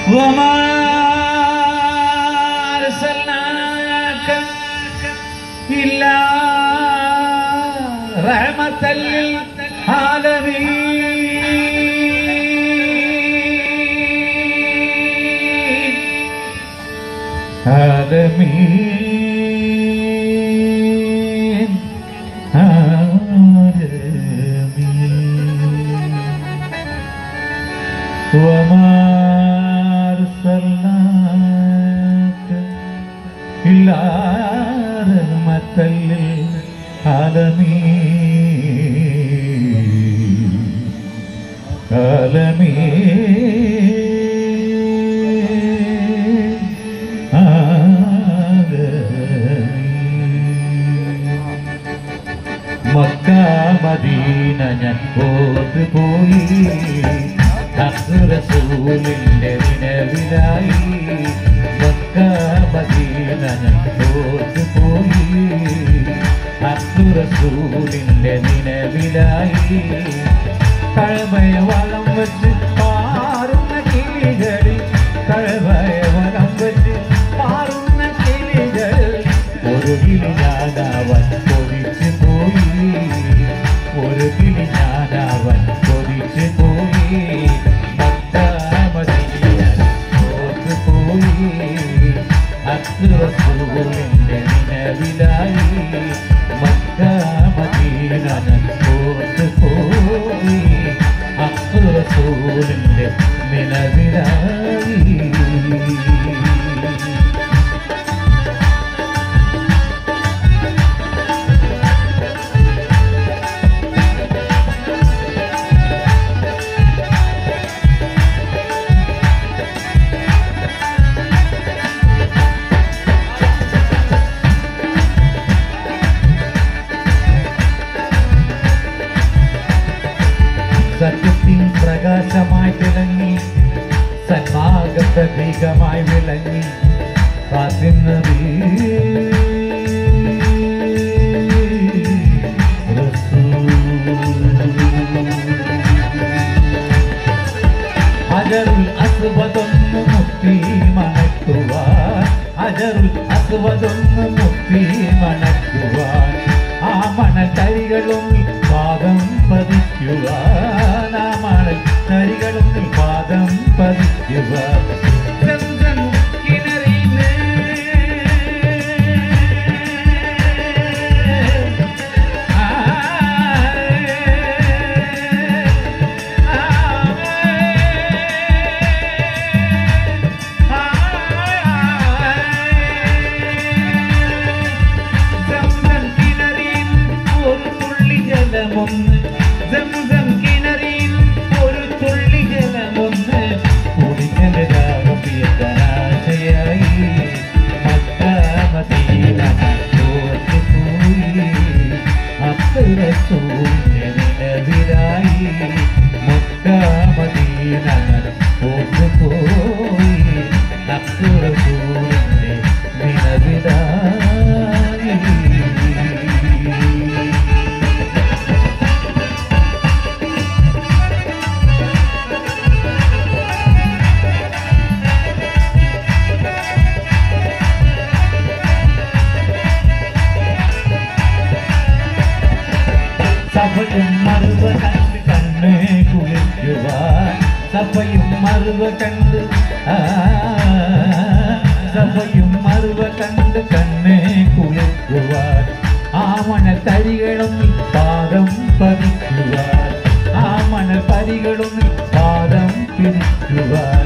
وما أرسلناك إلا رحمة للعالمين عالمين عالمين وما أرسلناك إلا رحمة للعالمين عالمين عالمين مكة مدينة ഞൻപോത് പോയി റസൂലിന്റെ വിനവിലായി Mecca Medina ഞൻപോത് പോയി റസൂലിന്റെ വിനവിലായി കഅബയെ വലം വെച്ച് പാറുന്ന കിളികളിൽ കഅബയെ വലം വെച്ച് പാറുന്ന കിളികളിൽ ഒരു കിളി ഞാനവൻ കൊതിച്ചു പോയി ഒരു കിളി ഞാനവൻ കൊതിച്ചു പോയി മക്ക മദീന പോത്ത് പോയി റസൂലിന്റെ വിനവിലായി മക്ക മദീന പോത്ത് പോയി റസൂലിന്റെ വിനവിലായി സത്യത്തിൻ പ്രകാശമായി തിളങ്ങി സന്മാർഗ പ്രതീകമായി വിളങ്ങി കാത്തിനബി ഹജറുൽ അസ്വദൊന്ന് മുത്തി മണക്കുവാൻ ഹജറുൽ അസ്വദൊന്ന് മുത്തി മണക്കുവാൻ ആ മണത്തരികളൊന്നിൽ പാദം പതിക്കുവാൻ ആ മണത്തരികളൊന്നിൽ പാദം പതിക്കുവാൻ സംസം കിണറിൽ ഒരു തുള്ളി ജലമൊന്ന് കുടിക്കലാശയായി മക്ക മദീന പോത്ത് പോയി റസൂലിന്റെ വിനവിലായി മക്ക മദീന പോത്ത് പോയി റസൂലിന്റെ വിനവിലായി സഭയും മറുവ കണ്ട് കണ്ണേ കുളിക്കുവാൻ സഭയും മറുവ കണ്ട് സഭയും മറുവ കണ്ട് കണ്ണേ കുളിക്കുവാൻ ആ മണത്തരികളൊന്നിൽ പാദം പതിക്കുവാൻ ആ മണത്തരികളൊന്നിൽ പാദം പിടിക്കുവാൻ